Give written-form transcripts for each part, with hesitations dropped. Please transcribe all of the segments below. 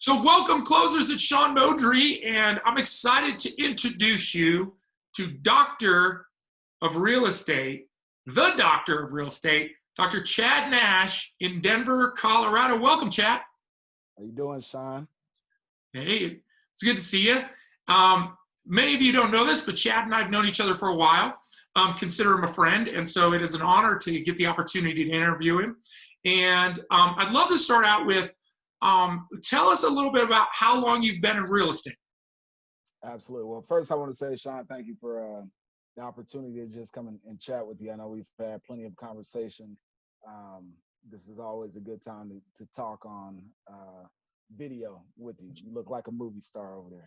So welcome, closers. It's Sean Modry, and I'm excited to introduce you to Doctor of Real Estate, the Doctor of Real Estate, Dr. Chad Nash in Denver, Colorado. Welcome, Chad. How you doing, Sean? Hey, it's good to see you. Many of you don't know this, but Chad and I have known each other for a while. Consider him a friend, and so it is an honor to get the opportunity to interview him. And I'd love to start out with, tell us a little bit about how long you've been in real estate. Absolutely. Well, first I want to say, Sean, thank you for the opportunity to just come and chat with you. I know we've had plenty of conversations. This is always a good time to talk on video with you. You look like a movie star over there.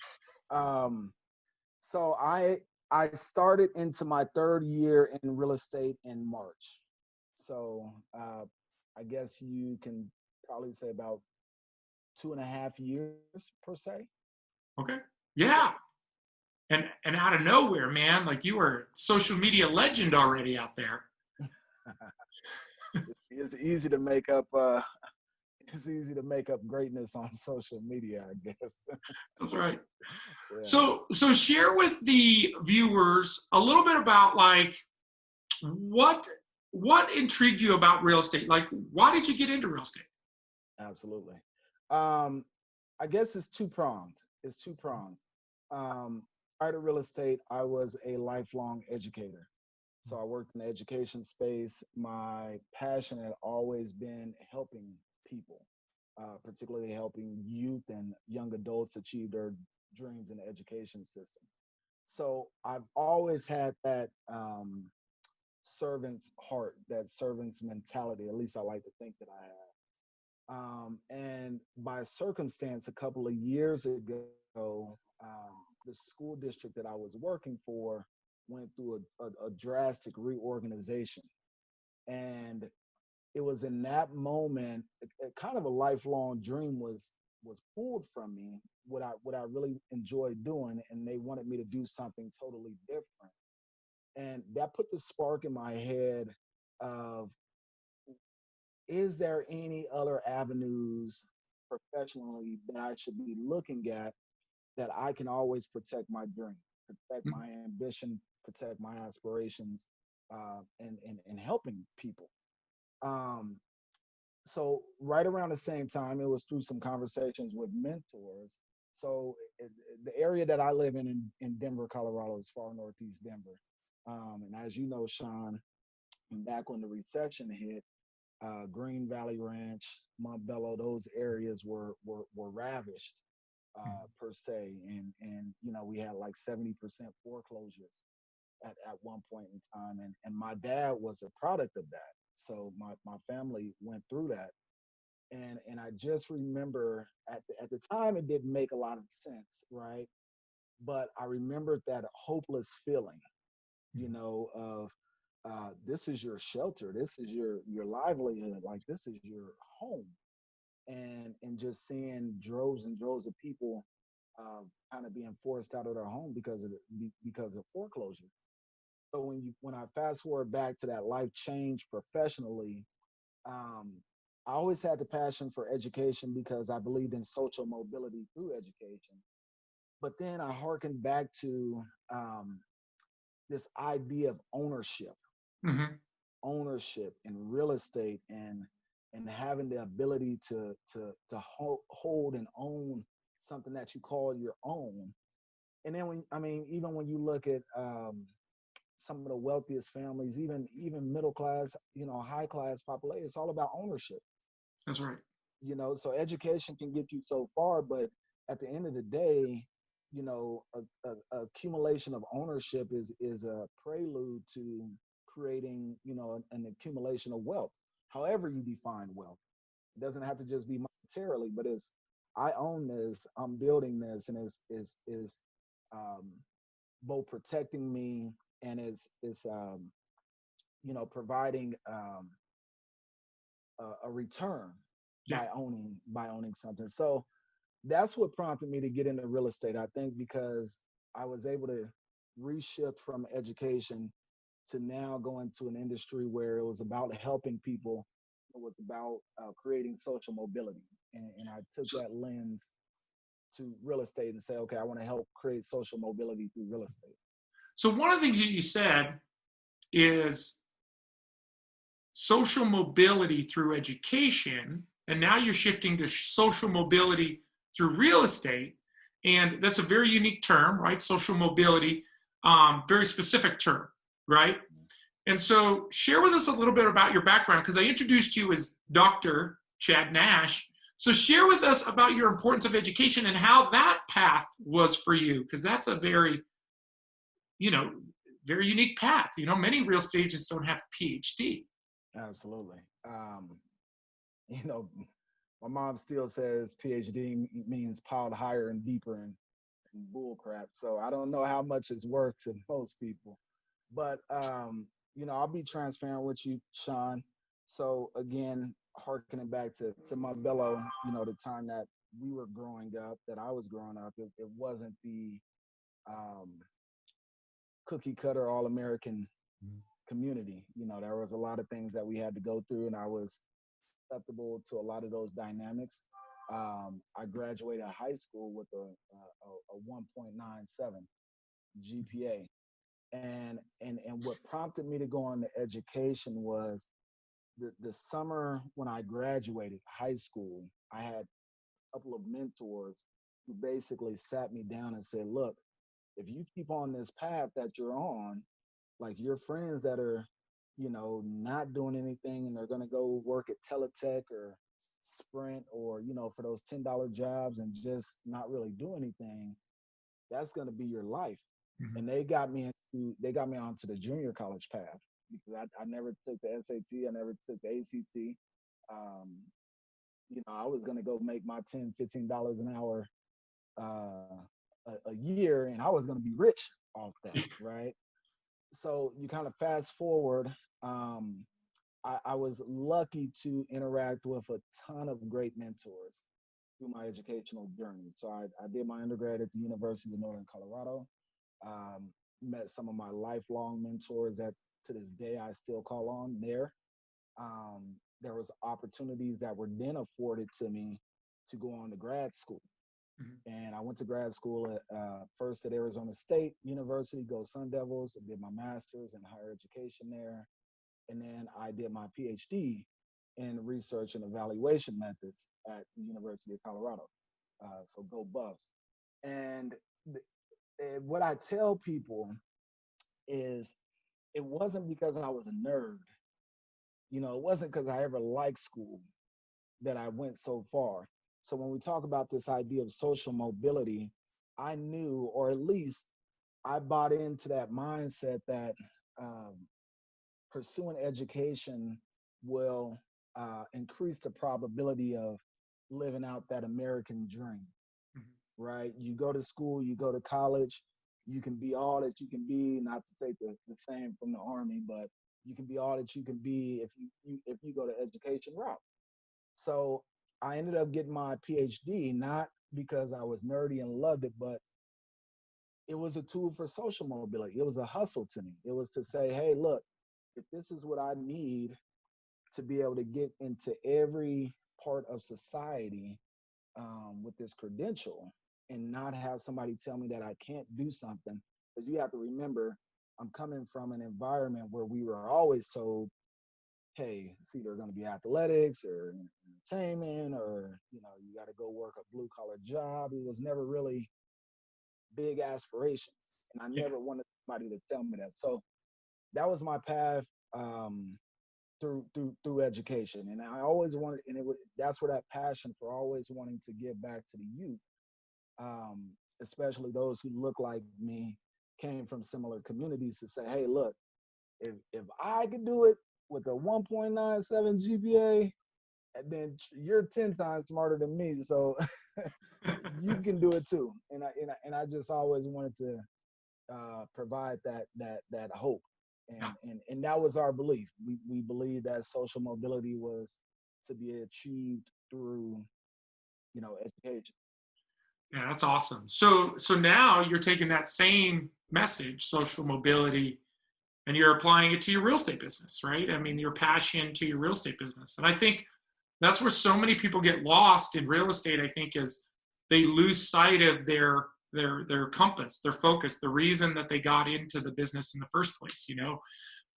So I started into my third year in real estate in March. So I guess you can probably say about 2.5 years per se. Okay. Yeah. And out of nowhere, man, like you were a social media legend already out there. It's easy to make up it's easy to make up greatness on social media, I guess. That's right. Yeah. So share with the viewers a little bit about like what intrigued you about real estate? Like, why did you get into real estate? Absolutely. I guess it's two-pronged. Prior to real estate, I was a lifelong educator. So I worked in the education space. My passion had always been helping people, particularly helping youth and young adults achieve their dreams in the education system. So I've always had that servant's heart, that servant's mentality. At least I like to think that I have. And by circumstance, a couple of years ago, the school district that I was working for went through a drastic reorganization. And it was in that moment, kind of a lifelong dream was pulled from me, what I really enjoyed doing, and they wanted me to do something totally different. And that put the spark in my head of, is there any other avenues professionally that I should be looking at that I can always protect my dream, protect my ambition, protect my aspirations, and helping people. So right around the same time, it was through some conversations with mentors. So the area that I live in Denver, Colorado, is far northeast Denver. And as you know, Sean, back when the recession hit, Green Valley Ranch, Montbello, those areas were ravished per se, and you know, we had like 70% foreclosures at one point in time, and my dad was a product of that. So my family went through that, and I just remember at the time it didn't make a lot of sense, right? But I remembered that hopeless feeling, you know, of this is your shelter, this is your livelihood, like this is your home, and just seeing droves and droves of people kind of being forced out of their home because of foreclosure. So when I fast forward back to that life change professionally, I always had the passion for education because I believed in social mobility through education. But then I hearkened back to this idea of ownership, Mm-hmm. ownership in real estate, and having the ability to hold and own something that you call your own. And then even when you look at some of the wealthiest families, even middle class, you know, high class population, it's all about ownership. That's right. You know, so education can get you so far, but at the end of the day, you know, a accumulation of ownership is a prelude to creating, you know, an accumulation of wealth. However you define wealth, it doesn't have to just be monetarily, but it's, I own this, I'm building this, and is um, both protecting me, and it's you know, providing a return Yeah. by owning something. So that's what prompted me to get into real estate. I think because I was able to reshift from education to now go into an industry where it was about helping people. It was about creating social mobility, and I took So, that lens to real estate and say, okay, I want to help create social mobility through real estate. So one of the things that you said is social mobility through education, and now you're shifting to social mobility through real estate. And that's a very unique term, right? Social mobility, very specific term, right? And so share with us a little bit about your background, because I introduced you as Dr. Chad Nash. So share with us about your importance of education and how that path was for you, because that's a very, very unique path. Many real estate agents don't have a PhD. Absolutely. My mom still says PhD means piled higher and deeper and bull crap. So I don't know how much it's worth to most people. But, I'll be transparent with you, Sean. So again, harkening back to my bellow, the time that we were growing up, that I was growing up, it wasn't the cookie cutter all-American community. There was a lot of things that we had to go through, and I was susceptible to a lot of those dynamics. I graduated high school with a 1.97 GPA. And what prompted me to go into education was the summer when I graduated high school. I had a couple of mentors who basically sat me down and said, look, if you keep on this path that you're on, like your friends that are, not doing anything and they're going to go work at Teletech or Sprint or, for those $10 jobs and just not really do anything, that's going to be your life. Mm-hmm. And they got me onto the junior college path, because I never took the SAT. I never took the ACT. I was going to go make my $10, $15 an hour a year, and I was going to be rich off that, right? So you kind of fast forward. I was lucky to interact with a ton of great mentors through my educational journey. So I did my undergrad at the University of Northern Colorado. Met some of my lifelong mentors that to this day I still call on there. There was opportunities that were then afforded to me to go on to grad school. Mm-hmm. And I went to grad school first at Arizona State University, go Sun Devils. I did my master's in higher education there. And then I did my P.H.D. in research and evaluation methods at the University of Colorado. So go Buffs. And what I tell people is it wasn't because I was a nerd. It wasn't because I ever liked school that I went so far. So when we talk about this idea of social mobility, I knew, or at least I bought into that mindset that pursuing education will increase the probability of living out that American dream, mm-hmm. right? You go to school, you go to college, you can be all that you can be, not to take the same from the Army, but you can be all that you can be if you go the education route. So I ended up getting my PhD, not because I was nerdy and loved it, but it was a tool for social mobility. It was a hustle to me. It was to say, hey, look, if this is what I need to be able to get into every part of society with this credential and not have somebody tell me that I can't do something, because you have to remember, I'm coming from an environment where we were always told, hey, it's either going to be athletics or entertainment, or, you got to go work a blue collar job. It was never really big aspirations. And I never wanted somebody to tell me that. So that was my path through education. And I always wanted, and that's where that passion for always wanting to give back to the youth, especially those who look like me, came from similar communities, to say, hey, look, if I could do it with a 1.97 GPA, and then you're 10 times smarter than me, so you can do it too. And I just always wanted to provide that hope, and that was our belief. We believed that social mobility was to be achieved through, education. Yeah, that's awesome. So now you're taking that same message, social mobility, and you're applying it to your real estate business, right? I mean, your passion to your real estate business. And I think that's where so many people get lost in real estate, I think, is they lose sight of their compass, their focus, the reason that they got into the business in the first place.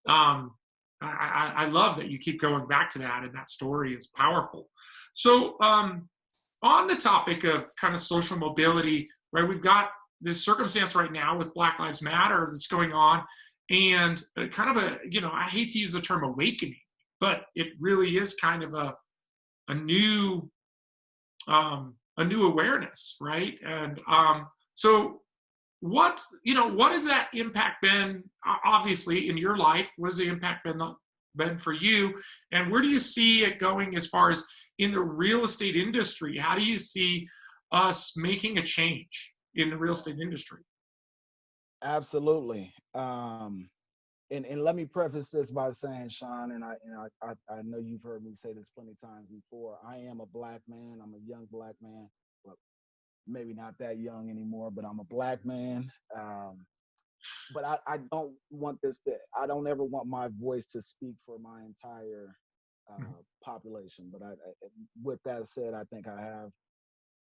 I love that you keep going back to that, and that story is powerful. So on the topic of kind of social mobility, right, we've got this circumstance right now with Black Lives Matter that's going on, and kind of I hate to use the term awakening, but it really is kind of a new awareness, right? And so what has that impact been, obviously, in your life? What has the impact been for you, and where do you see it going as far as in the real estate industry? How do you see us making a change in the real estate industry? Absolutely. And let me preface this by saying, Sean, and I know you've heard me say this plenty of times before. I am a Black man. I'm a young Black man. Well, maybe not that young anymore, but I'm a Black man. But I don't want I don't ever want my voice to speak for my entire population. But with that said, I think I have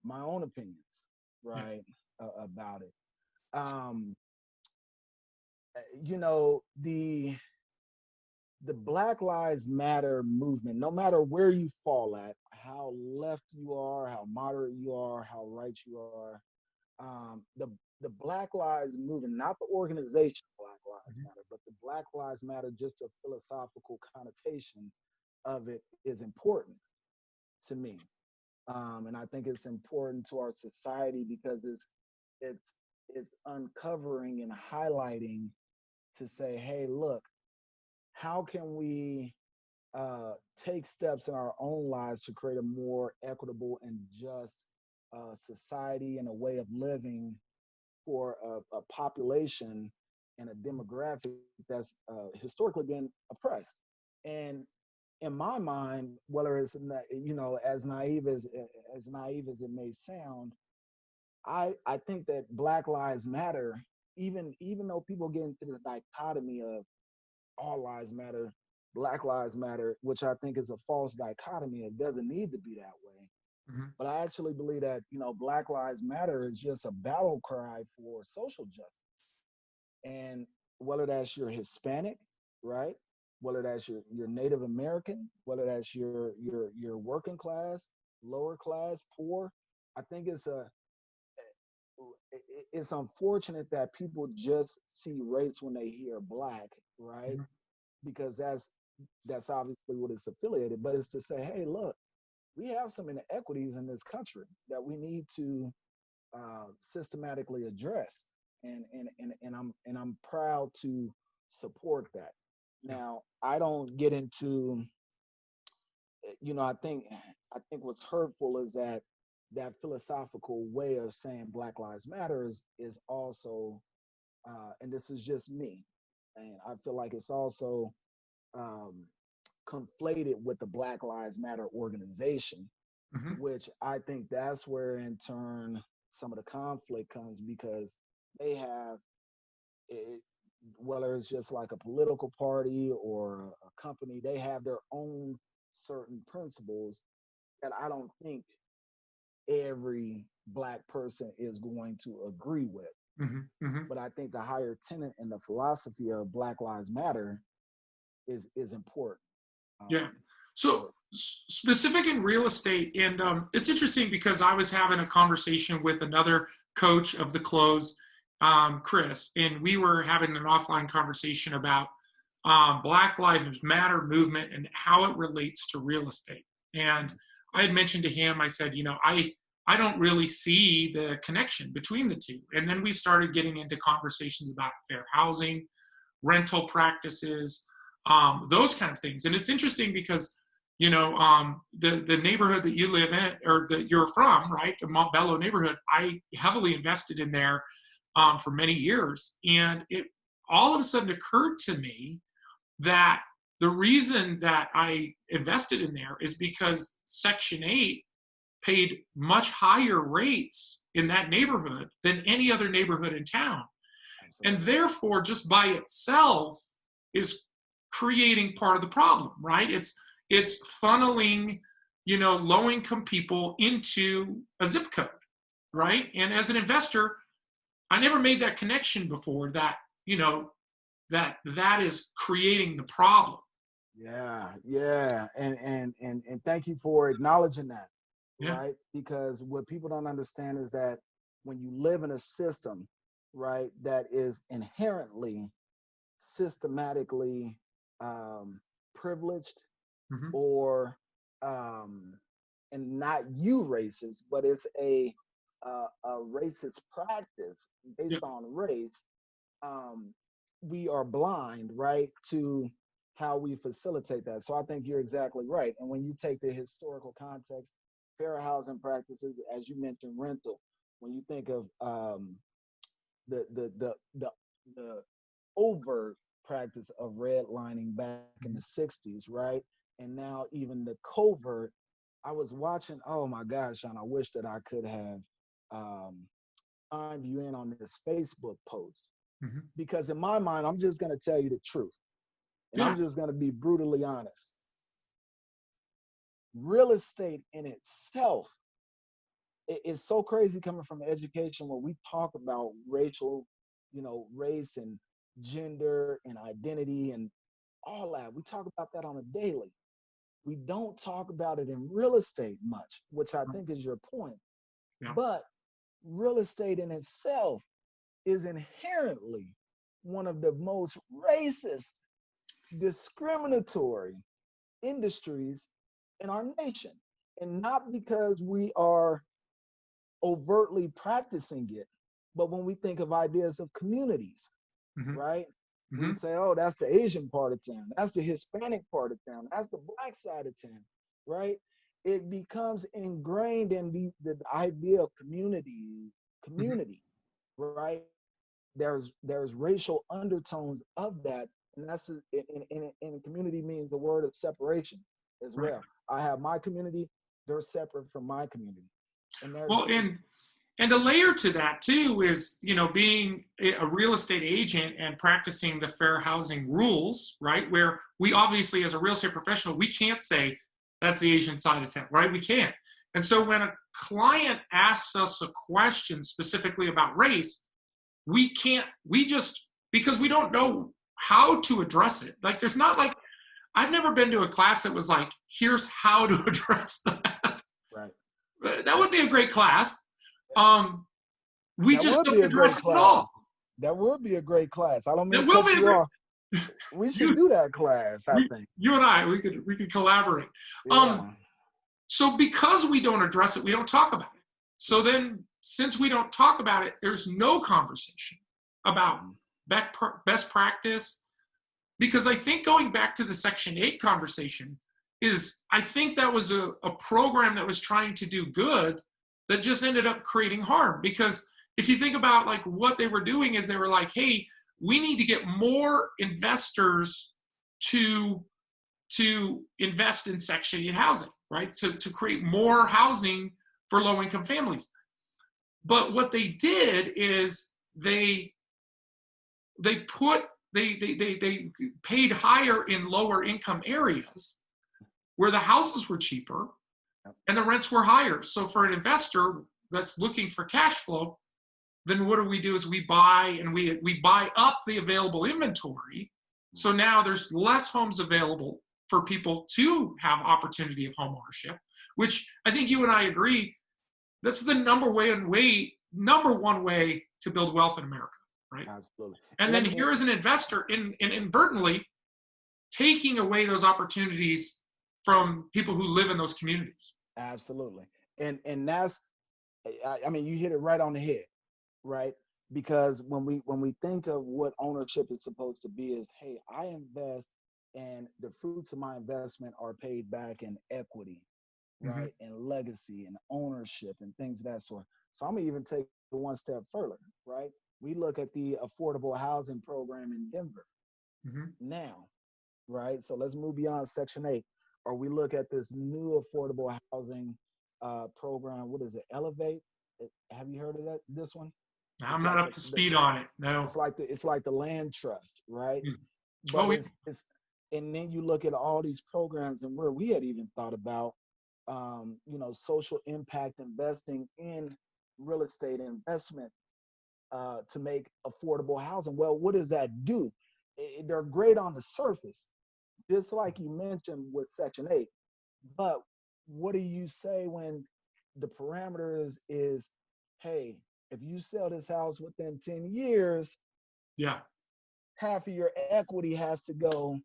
my own opinions, right, about it. The Black Lives Matter movement, no matter where you fall at, how left you are, how moderate you are, how right you are, the Black Lives movement, not the organization Black Lives Matter, but the Black Lives Matter, just a philosophical connotation of it is important to me. And I think it's important to our society because it's uncovering and highlighting to say, hey, look, how can we take steps in our own lives to create a more equitable and just society and a way of living for a population and a demographic that's historically been oppressed. And in my mind, whether it's as naive as it may sound, I think that Black Lives Matter, even though people get into this dichotomy of all lives matter, Black Lives Matter, which I think is a false dichotomy. It doesn't need to be that way. But I actually believe that, Black Lives Matter is just a battle cry for social justice. And whether that's your Hispanic, right? Whether that's your Native American, whether that's your working class, lower class, poor, I think it's unfortunate that people just see race when they hear Black, right? Because that's obviously what it's affiliated, but it's to say, hey, look, we have some inequities in this country that we need to systematically address, and I'm proud to support that. Now, I don't get into, I think what's hurtful is that philosophical way of saying Black Lives Matter is also, and this is just me, and I feel like it's also conflated with the Black Lives Matter organization, which I think that's where in turn some of the conflict comes, because they have it, whether it's just like a political party or a company, they have their own certain principles that I don't think every Black person is going to agree with. But I think the higher tenet and the philosophy of Black Lives Matter is important. So specific in real estate, and it's interesting because I was having a conversation with another coach of the close, Chris, and we were having an offline conversation about Black Lives Matter movement and how it relates to real estate. And I had mentioned to him, I said, I don't really see the connection between the two. And then we started getting into conversations about fair housing, rental practices, those kind of things. And it's interesting because, the neighborhood that you live in, or that you're from, right, the Montbello neighborhood, I heavily invested in there for many years. And it all of a sudden occurred to me that the reason that I invested in there is because Section 8 paid much higher rates in that neighborhood than any other neighborhood in town. Absolutely. And therefore, just by itself is creating part of the problem, right? It's funneling, low-income people into a zip code. right? And as an investor, I never made that connection before that, that is creating the problem. Yeah. And thank you for acknowledging that, Yeah. right? Because what people don't understand is that when you live in a system, right, that is inherently systematically privileged, Mm-hmm. or and not you racist, but it's a racist practice based Yep. on race. We are blind, right, to how we facilitate that. So I think you're exactly right. And when you take the historical context, fair housing practices, as you mentioned, rental. When you think of the the the the the overt practice of redlining back in the 60s, right? And now even the covert. I was watching, oh my gosh, Sean, I wish that I could have signed you in on this Facebook post. Mm-hmm. Because in my mind, I'm just going to tell you the truth. And I'm Yeah. just going to be brutally honest. Real estate in itself, it's so crazy coming from education where we talk about racial, race and gender and identity and all that. We talk about that on a daily. We don't talk about it in real estate much, which I think is your point. Yeah. But real estate in itself is inherently one of the most racist, discriminatory industries in our nation. And not because we are overtly practicing it, but when we think of ideas of communities, Mm-hmm. right? Mm-hmm. We say, oh, that's the Asian part of town. That's the Hispanic part of town. That's the Black side of town, right? It becomes ingrained in the idea of community, right? There's racial undertones of that, and that's in community means the word of separation as Right. well. I have my community; they're separate from my community, and there's Well, and a layer to that too is, being a real estate agent and practicing the fair housing rules, right? Where we obviously, as a real estate professional, we can't say that's the Asian side of town, right? We can't. And so when a client asks us a question specifically about race, we can't, because we don't know how to address it. Like, there's not like, I've never been to a class that was like, here's how to address that. right. That would be a great class. We That just would be don't a great address it at class. all. That would be a great class. I don't mean That to will cut be a you great. off. We should do that class, I think. You and I, we could collaborate. Yeah. So because we don't address it, we don't talk about it. So then, since we don't talk about it, there's no conversation about best practice. Because I think going back to the Section 8 conversation I think that was a program that was trying to do good that just ended up creating harm. Because if you think about like what they were doing is they were like, hey, we need to get more investors to invest in Section 8 housing, right? So to create more housing for low-income families. But what they did is they paid higher in lower income areas where the houses were cheaper and the rents were higher. So for an investor that's looking for cash flow, then what do is we buy and we buy up the available inventory. So now there's less homes available for people to have opportunity of home ownership, which I think you and I agree, that's the number one way to build wealth in America, right? Absolutely. And then here is an investor inadvertently taking away those opportunities from people who live in those communities. Absolutely. And that's, I mean, you hit it right on the head, right? Because when we think of what ownership is supposed to be is, hey, I invest and the fruits of my investment are paid back in equity, right? And legacy and ownership and things of that sort. So I'm gonna even take it one step further, right? We look at the affordable housing program in Denver now, right? So let's move beyond Section 8, or we look at this new affordable housing program. What is it? Elevate. Have you heard of that? This one? I'm not up to speed on it. No. It's like the land trust, right? Mm. But it's and then you look at all these programs and where we had even thought about social impact investing in real estate investment to make affordable housing. Well, what does that do? They're great on the surface, just like you mentioned with Section 8. But what do you say when the parameters is, hey, if you sell this house within 10 years, Yeah. half of your equity has to go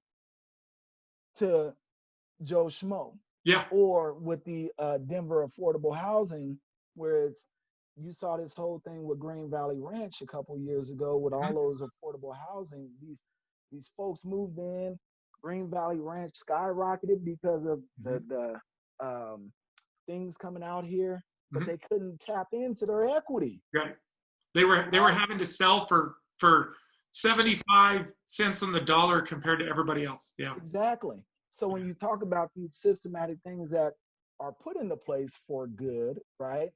to Joe Schmo? Yeah. Or with the Denver affordable housing, where you saw this whole thing with Green Valley Ranch a couple years ago with all those affordable housing. These folks moved in. Green Valley Ranch skyrocketed because of the things coming out here, but they couldn't tap into their equity. Right. They were having to sell for 75 cents on the dollar compared to everybody else. Yeah. Exactly. So when you talk about these systematic things that are put into place for good, right?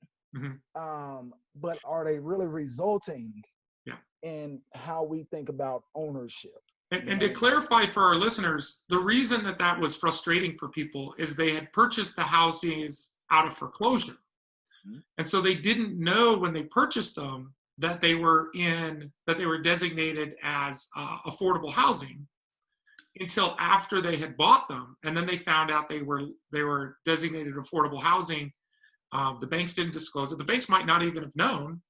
But are they really resulting in how we think about ownership? And to clarify for our listeners, the reason that was frustrating for people is they had purchased the houses out of foreclosure. And so they didn't know when they purchased them that they were designated as affordable housing until after they had bought them. And then they found out they were designated affordable housing. The banks didn't disclose it. The banks might not even have known.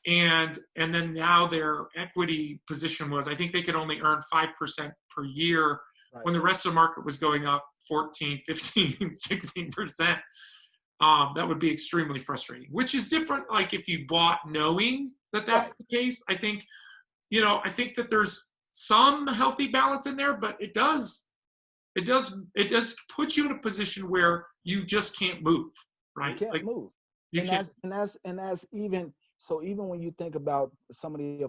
And then now their equity position was, I think they could only earn 5% per year when the rest of the market was going up 14, 15, 16%. That would be extremely frustrating, which is different. Like if you bought knowing that that's the case, I think that there's some healthy balance in there, but it does put you in a position where you just can't move, right? You can't move. And that's even so. Even when you think about some of the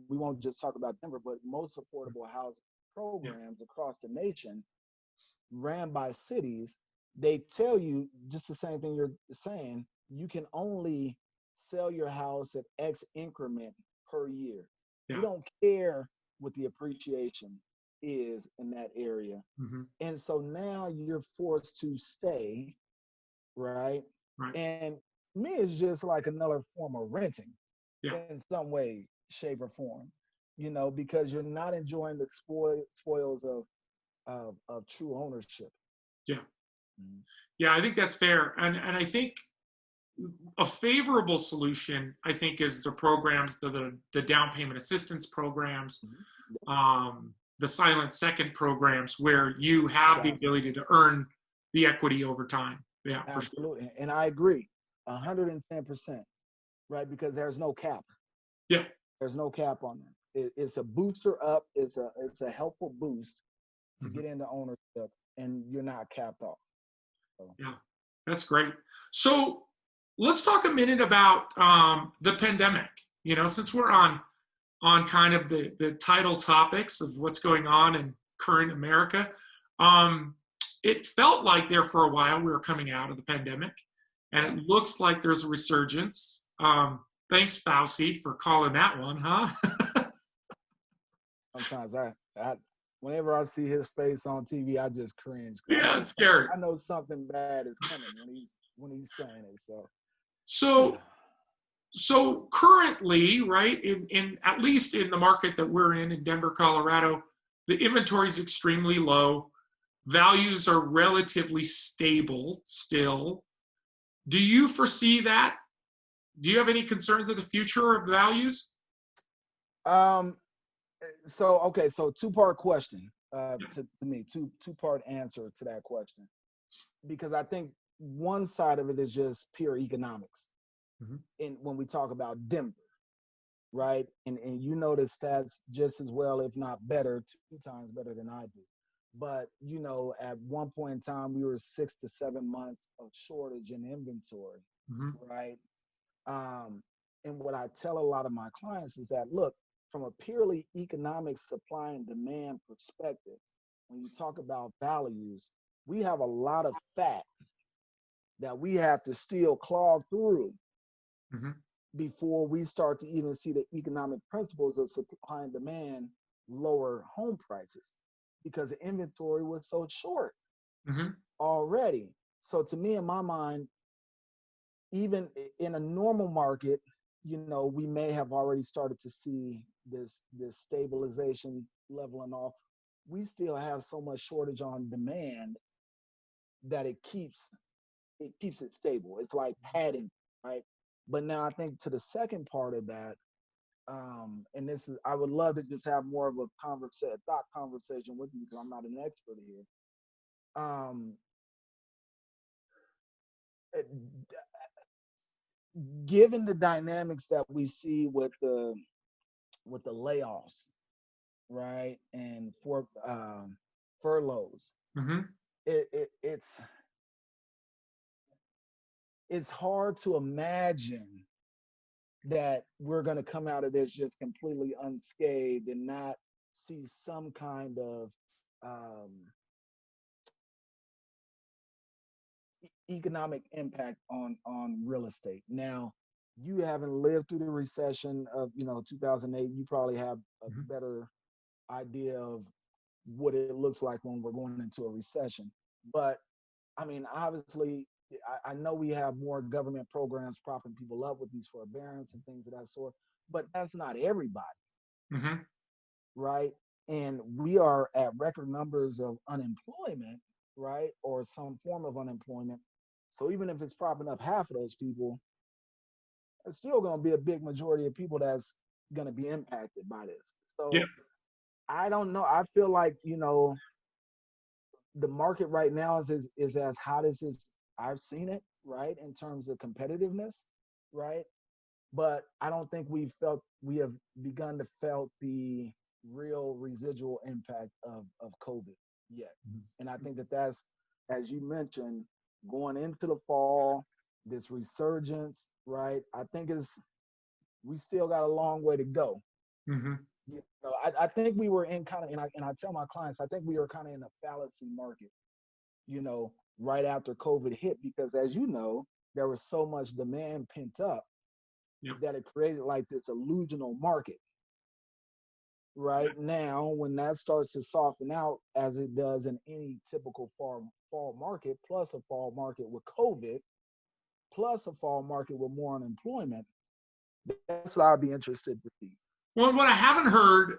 we won't just talk about Denver, but most affordable housing programs across the nation ran by cities, they tell you just the same thing you're saying. You can only sell your house at X increment per year. You don't care what the appreciation is in that area. And so now you're forced to stay, right? And me, it's just like another form of renting in some way, shape, or form, because you're not enjoying the spoils of true ownership. Yeah, I think that's fair. And I think a favorable solution, I think, is the programs, the down payment assistance programs, the silent second programs, where you have the ability to earn the equity over time. Yeah, absolutely. Sure. And I agree 110%, right? Because there's no cap. Yeah. There's no cap on that. It's a booster up. It's a helpful boost to get into ownership, and you're not capped off. So. Yeah, that's great. So let's talk a minute about the pandemic. Since we're on kind of the title topics of what's going on in current America, it felt like there for a while we were coming out of the pandemic, and it looks like there's a resurgence. Thanks, Fauci, for calling that one, huh? Sometimes whenever I see his face on TV, I just cringe. Yeah, it's scary. I know something bad is coming when he's saying it. So currently, right, in at least in the market that we're in Denver, Colorado, the inventory is extremely low. Values are relatively stable still. Do you foresee that? Do you have any concerns of the future of values? So two-part question to me, two-part answer to that question, because I think one side of it is just pure economics. And when we talk about Denver, right? And you know the stats just as well, if not better, 2 times better than I do. But at one point in time, we were 6 to 7 months of shortage in inventory, right? And what I tell a lot of my clients is that, look, from a purely economic supply and demand perspective, when you talk about values, we have a lot of fat that we have to still claw through before we start to even see the economic principles of supply and demand lower home prices, because the inventory was so short already. So to me, in my mind, even in a normal market, we may have already started to see this stabilization leveling off. We still have so much shortage on demand that it keeps it stable. It's like padding, right? But now I think to the second part of that, and this is, I would love to just have more of a thought conversation with you because I'm not an expert here. Um, eh, Given the dynamics that we see with the layoffs, right, and for furloughs, Mm-hmm. it's hard to imagine that we're going to come out of this just completely unscathed and not see some kind of um, economic impact on real estate. Now, you haven't lived through the recession of 2008. You probably have a Mm-hmm. better idea of what it looks like when we're going into a recession. But I mean, obviously, I know we have more government programs propping people up with these forbearance and things of that sort, but that's not everybody, Mm-hmm. right? And we are at record numbers of unemployment, right? Or some form of unemployment. So even if it's propping up half of those people, it's still going to be a big majority of people that's going to be impacted by this. Yeah. So I don't know. I feel like, the market right now is as hot as I've seen it, right, in terms of competitiveness, right? But I don't think we have begun to felt the real residual impact of COVID yet. And I think that's, as you mentioned, going into the fall, this resurgence, right? I think we still got a long way to go. Mm-hmm. I think we were in kind of, and I tell my clients, I think we were kind of in a fallacy market, you know, right after COVID hit, because as you know, there was so much demand pent up Yep. that it created like this illusional market. Right now, when that starts to soften out, as it does in any typical fall market, plus a fall market with COVID, plus a fall market with more unemployment, that's what I'd be interested to see. Well, what I haven't heard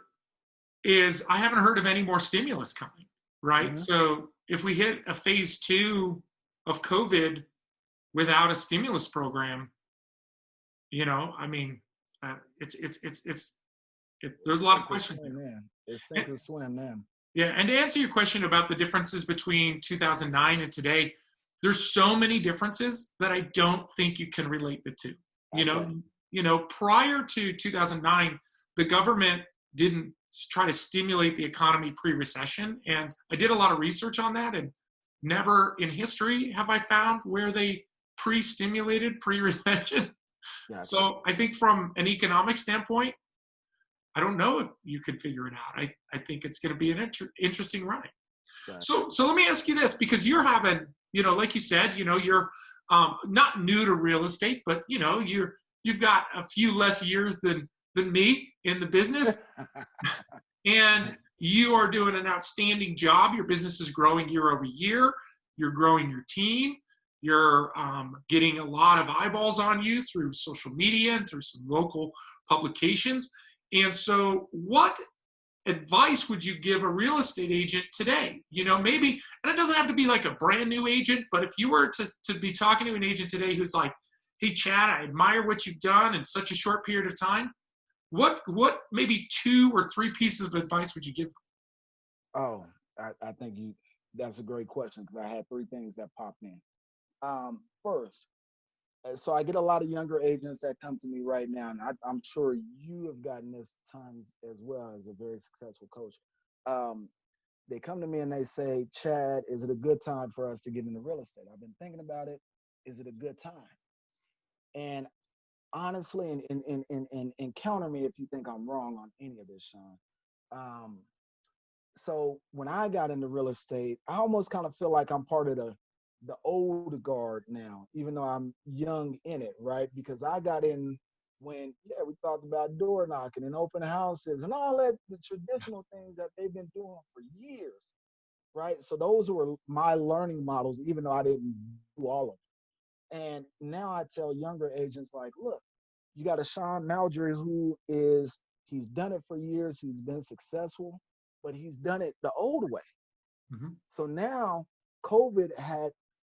is I haven't heard of any more stimulus coming, right? Mm-hmm. So if we hit a phase 2 of COVID without a stimulus program, I mean, there's a lot of Sink or questions swim, there. man. It's And, sink or swim, man. yeah, and to answer your question about the differences between 2009 and today, there's so many differences that I don't think you can relate the two. You know, Okay. prior to 2009, the government didn't try to stimulate the economy pre-recession, and I did a lot of research on that, and never in history have I found where they pre-stimulated pre-recession. Gotcha. So I think from an economic standpoint, I don't know if you could figure it out. I think it's going to be an interesting ride. Gotcha. So let me ask you this, because you're having, like you said, you're not new to real estate, but you've got a few less years than me in the business, and you are doing an outstanding job. Your business is growing year over year. You're growing your team. You're getting a lot of eyeballs on you through social media and through some local publications. And so, what advice would you give a real estate agent today? Maybe, and it doesn't have to be like a brand new agent, but if you were to be talking to an agent today who's like, hey, Chad, I admire what you've done in such a short period of time, what maybe 2 or 3 pieces of advice would you give them? Oh, I think that's a great question because I had three things that popped in. First, so I get a lot of younger agents that come to me right now, and I'm sure you have gotten this tons as well as a very successful coach. Um, they come to me and they say, Chad, is it a good time for us to get into real estate? I've been thinking about it. Is it a good time? And honestly, and counter me if you think I'm wrong on any of this, Sean. Um, so when I got into real estate, I almost kind of feel like I'm part of the old guard now, even though I'm young in it, right? Because I got in when, yeah, we talked about door knocking and open houses and all that, the traditional things that they've been doing for years, right? So those were my learning models, even though I didn't do all of them. And now I tell younger agents, like, look, you got a Sean Malgery he's done it for years. He's been successful, but he's done it the old way. Mhm. So now COVID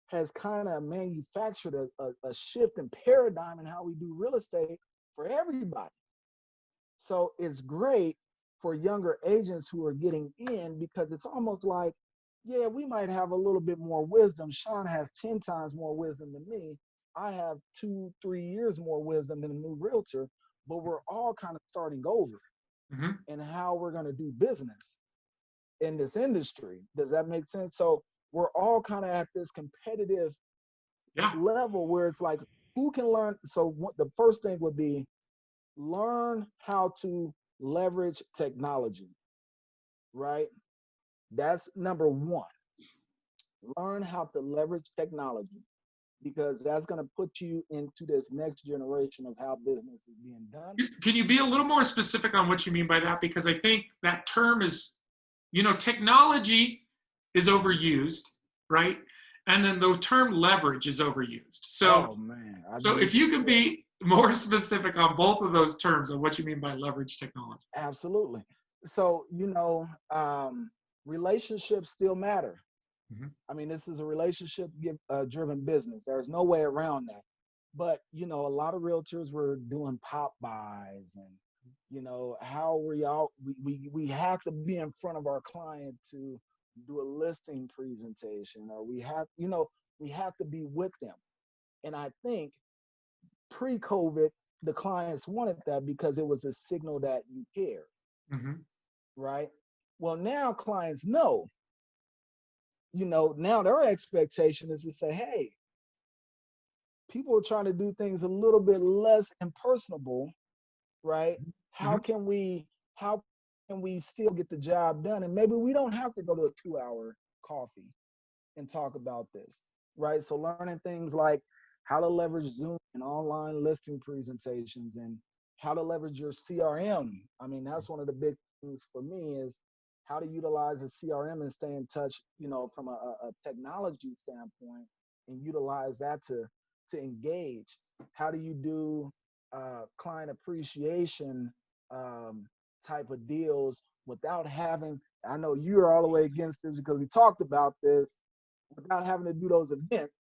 has kind of manufactured a shift in paradigm in how we do real estate for everybody. So it's great for younger agents who are getting in, because it's almost like, yeah, we might have a little bit more wisdom. Sean has 10 times more wisdom than me. I have 2-3 years more wisdom than a new realtor, but we're all kind of starting over Mhm. in how we're going to do business in this industry. Does that make sense? So we're all kind of at this competitive Yeah. level where it's like, who can learn? So the first thing would be learn how to leverage technology, right? That's number one. Learn how to leverage technology, because that's going to put you into this next generation of how business is being done. Can you be a little more specific on what you mean by that? Because I think that term is, technology is overused, right? And then the term leverage is overused. So, Oh man, I so if just you can be more specific on both of those terms and what you mean by leverage technology. absolutely. So relationships still matter. Mhm. I mean, this is a relationship driven business. There's no way around that. But, a lot of realtors were doing pop buys, and, how we have to be in front of our client to do a listing presentation, or we have to be with them. And I think pre-COVID, the clients wanted that because it was a signal that you care, Mhm. right? Well, now clients know, now their expectation is to say, hey, people are trying to do things a little bit less impersonable, right? How Mhm. can we how can we still get the job done? And maybe we don't have to go to a 2-hour coffee and talk about this, right? So learning things like how to leverage Zoom and online listing presentations, and how to leverage your CRM. I mean, that's one of the big things for me, is how to utilize a CRM and stay in touch, from a technology standpoint, and utilize that to engage. How do you do client appreciation type of deals without having, I know you're all the way against this because we talked about this, without having to do those events,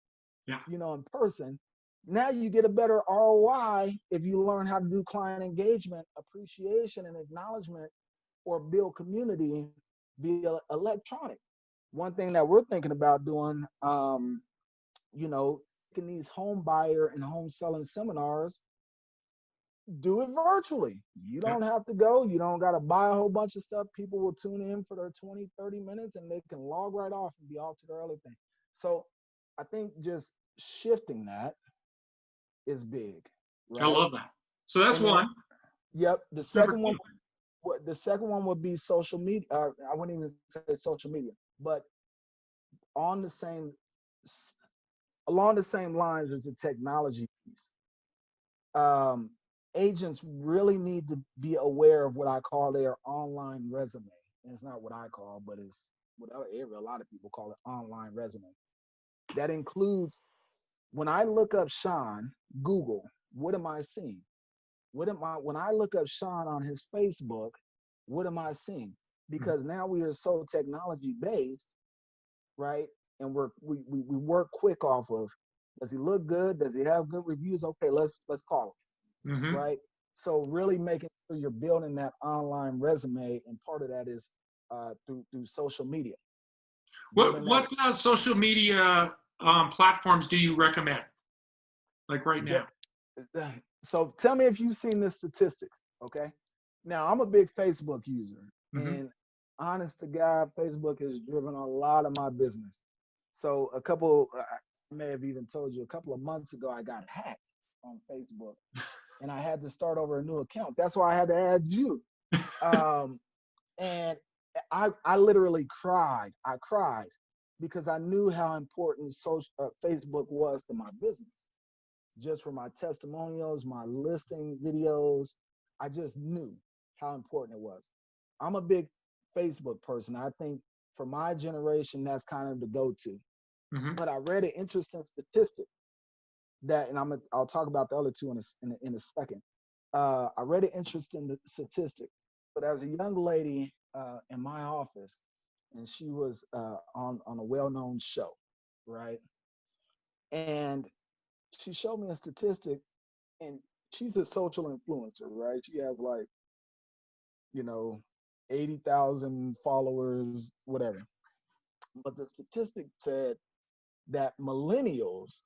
Yeah. in person. Now you get a better ROI if you learn how to do client engagement, appreciation, and acknowledgement, or build community via electronic. One thing that we're thinking about doing, taking these home buyer and home selling seminars, do it virtually. You Yeah. don't have to go. You don't got to buy a whole bunch of stuff. People will tune in for their 20, 30 minutes, and they can log right off and be off to their other thing. So I think just shifting that is big, I right? love that. So that's And then, one. yep, What's number two? the second one would be social media. I wouldn't even say social media, but on the same along the same lines as the technology piece. um, Agents really need to be aware of what I call their online resume. And it's not what I call, but it's what a lot of people call it, online resume. That includes, when I look up Sean, Google, what am I seeing? When I look up Sean on his Facebook, what am I seeing? Mhm. Because now we are so technology based, right? And we work quick off of, does he look good? Does he have good reviews? Okay, let's call it, Mhm. right? So really making sure you're building that online resume, and part of that is through social media, What building that. what social media platforms do you recommend? Like right The, now? so tell me if you've seen the statistics, okay? Now I'm a big Facebook user, Mhm. and honest to God, Facebook has driven a lot of my business. So I may have even told you, a couple of months ago, I got hacked on Facebook, and I had to start over a new account. That's why I had to add you. Um, and I literally cried. I cried because I knew how important Facebook was to my business. Just for my testimonials, my listing videos, I just knew how important it was. I'm a big Facebook person. I think for my generation, that's kind of the go-to. Mhm. But I read an interesting statistic. that, and I'll talk about the other two in a second. I read an interesting statistic, but as a young lady in my office, and she was on a well-known show, right? And she showed me a statistic, and she's a social influencer, right? She has like, you know, 80,000 followers, whatever. But the statistic said that millennials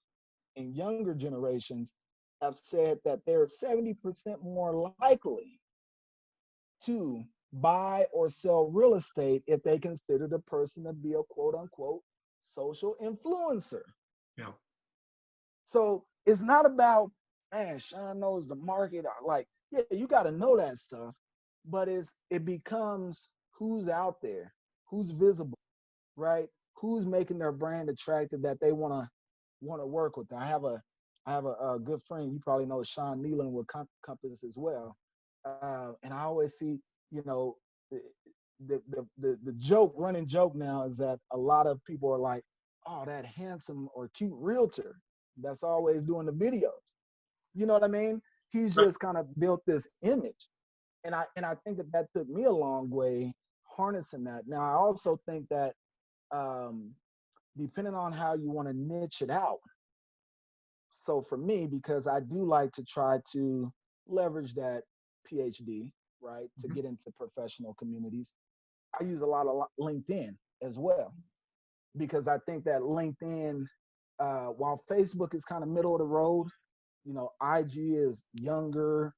and younger generations have said that they're 70% more likely to buy or sell real estate if they consider the person to be a quote unquote social influencer. Yeah. So it's not about, man, Sean knows the market. Like, yeah, you got to know that stuff, but it becomes who's out there, who's visible, right? Who's making their brand attractive that they want to work with. I have a good friend, you probably know Sean Nealon with Compass as well. And I always see, you know, the joke, running joke now is that a lot of people are like, oh, that handsome or cute realtor that's always doing the videos. You know what I mean? He's Right. just kind of built this image. And I think that took me a long way harnessing that. Now, I also think that depending on how you want to niche it out. So for me, because I do like to try to leverage that PhD, right, to Mhm. get into professional communities, I use a lot of LinkedIn as well, because I think that LinkedIn, while Facebook is kind of middle of the road, you know, IG is younger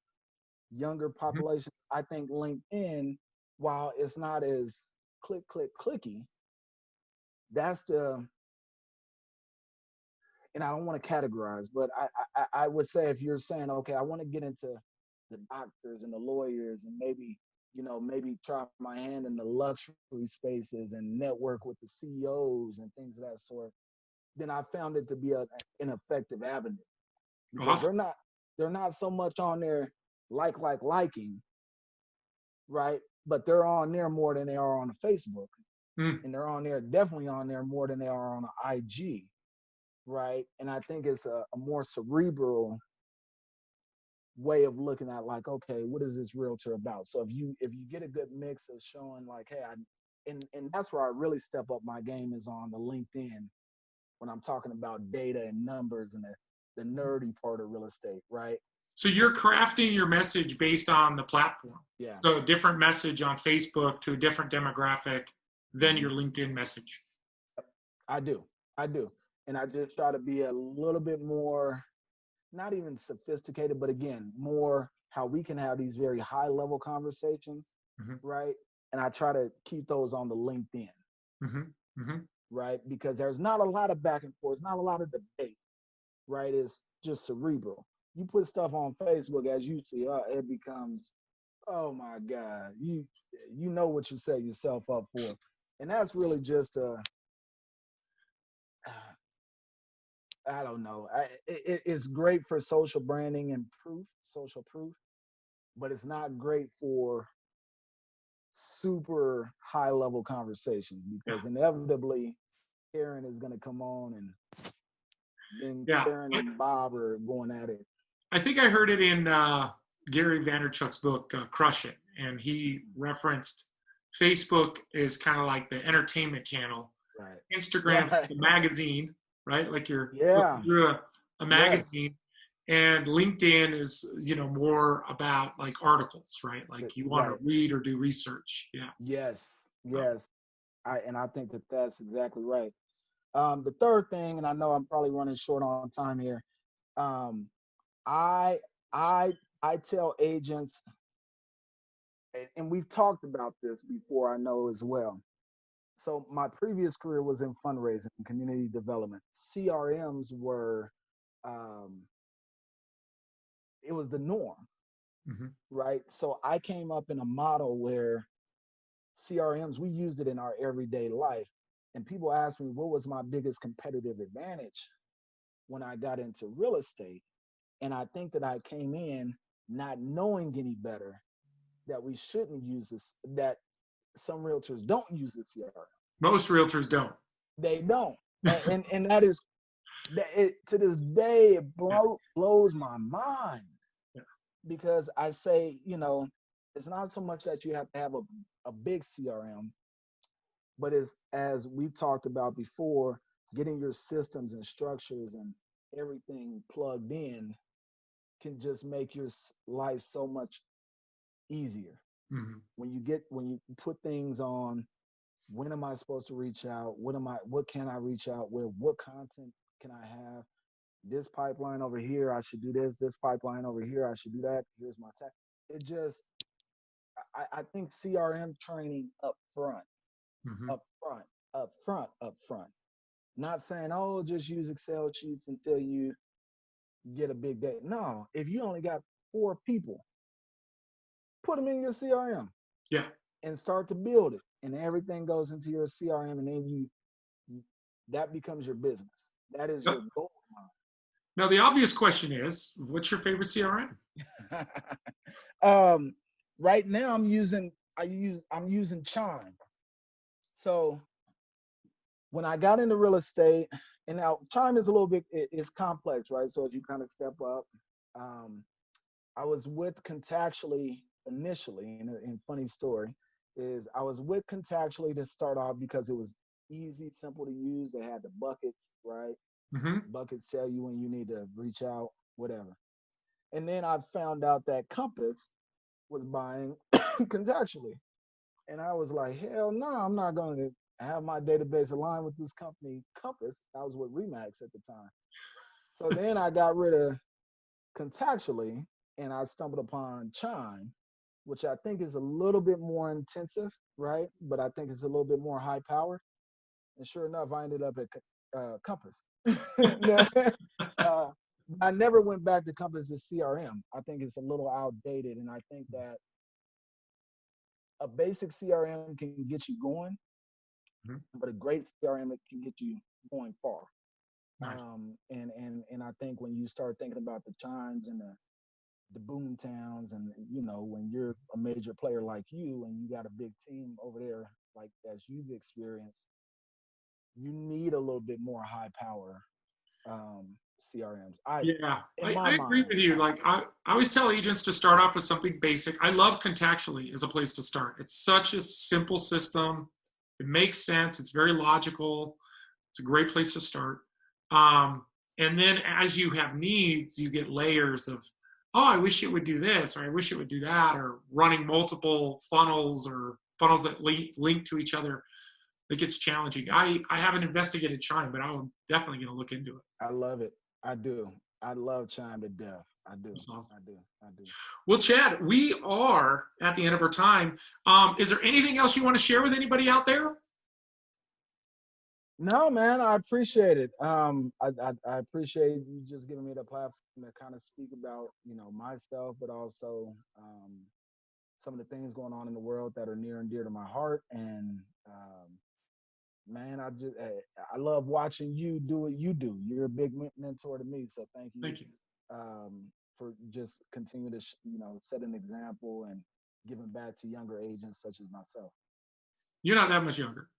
Mhm. population. I think LinkedIn, while it's not as clicky, that's the, and I don't want to categorize, but I would say if you're saying, okay, I want to get into the doctors and the lawyers and maybe, you know, maybe try my hand in the luxury spaces and network with the CEOs and things of that sort, then I found it to be an effective avenue, because Awesome. they're not so much on there liking, right? But they're on there more than they are on the Facebook. Mm. And they're on there, definitely on there more than they are on the IG, right? And I think it's a more cerebral way of looking at, like, okay, what is this realtor about? So if you get a good mix of showing like, hey, and that's where I really step up my game, is on the LinkedIn, when I'm talking about data and numbers and the nerdy part of real estate, right? So you're crafting your message based on the platform. Yeah. So a different message on Facebook to a different demographic than Mhm. your LinkedIn message. I do. I do. And I just try to be a little bit more, not even sophisticated, but again, more how we can have these very high level conversations, Mhm. right? And I try to keep those on the LinkedIn, Mhm. Mhm. right? Because there's not a lot of back and forth, not a lot of debate, right? It's just cerebral. You put stuff on Facebook, as you see, it becomes, oh my God, you know what you set yourself up for. And that's really just I don't know. It's great for social branding and social proof, but it's not great for super high level conversations, Yeah. because inevitably Karen is going to come on, and then Yeah. Karen and Bob are going at it. I think I heard it in Gary Vaynerchuk's book, Crush It. And he referenced Facebook is kind of like the entertainment channel, Right. Instagram's Right. the magazine, right? Like you're flipping Yeah. through a Yes. magazine. And LinkedIn is, more about like articles, right? Like you want to Right. read or do research. Yeah. Yes. Yes. I think that that's exactly right. The third thing, and I know I'm probably running short on time here. Um, I I I tell agents, and we've talked about this before, I know as well. So my previous career was in fundraising and community development. CRMs were, um, it was the norm, Hmm. right? So I came up in a model where CRMs, we used it in our everyday life. And people ask me, what was my biggest competitive advantage when I got into real estate? And I think that I came in not knowing any better, that we shouldn't use this, that some realtors don't use the CRM. Most realtors don't. They don't. And that is To this day, it blows my mind. Yeah. Because I say, it's not so much that you have to have a big CRM, but it's, as we've talked about before, getting your systems and structures and everything plugged in can just make your life so much easier. Mm-hmm. When you put things on, when am I supposed to reach out? What can I reach out with? What content can I have? This pipeline over here, I should do this pipeline over here, I should do that. Here's my tech. It just, I think CRM training up front, Mm-hmm. up front. Not saying, oh, just use Excel sheets until you get a big day. No, if you only got 4 people, put them in your CRM. Yeah. And start to build it. And everything goes into your CRM, and then that becomes your business. That is your goal. Now, the obvious question is, what's your favorite CRM? Right now I'm using Chime. So when I got into real estate, and now Chime is a little bit, it's complex, right? So as you kind of step up, I was with Contactually initially, and funny story is I was with Contactually to start off because it was easy, simple to use. They had the buckets, right? Mm-hmm. Buckets tell you when you need to reach out, whatever. And then I found out that Compass was buying Contactually. And I was like, hell no, I'm not going to have my database aligned with this company, Compass. I was with Remax at the time. So then I got rid of Contactually, and I stumbled upon Chime, which I think is a little bit more intensive, right? But I think it's a little bit more high powered. And sure enough, I ended up at Compass. I never went back to Compass's CRM. I think it's a little outdated, and I think that a basic CRM can get you going, Mm-hmm. but a great CRM can get you going far. Nice. And I think when you start thinking about the Chimes and the boom towns, and when you're a major player like you and you got a big team over there, like as you've experienced, you need a little bit more high power CRMs. I agree with you. Like I always tell agents to start off with something basic. I love Contactually as a place to start. It's such a simple system. It makes sense. It's very logical. It's a great place to start. And then as you have needs, you get layers of, oh, I wish it would do this, or I wish it would do that, or running multiple funnels or funnels that link to each other. It gets challenging. I haven't investigated Chime, but I'm definitely going to look into it. I love it. I do. I love Chime to death. I do. Awesome. I do. Well, Chad, we are at the end of our time. Is there anything else you want to share with anybody out there? No, man, I appreciate it. I appreciate you just giving me the platform to kind of speak about, myself, but also some of the things going on in the world that are near and dear to my heart. And man, I love watching you do what you do. You're a big mentor to me, so thank you. Thank you for just continue to set an example and giving back to younger agents such as myself. You're not that much younger.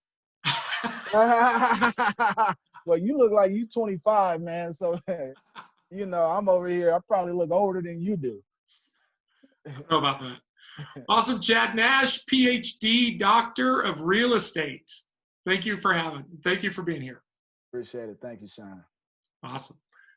Well, you look like you 25, man. So, I'm over here. I probably look older than you do. I don't know about that. Awesome. Chad Nash, Ph.D., Doctor of Real Estate. Thank you for being here. Appreciate it. Thank you, Sean. Awesome.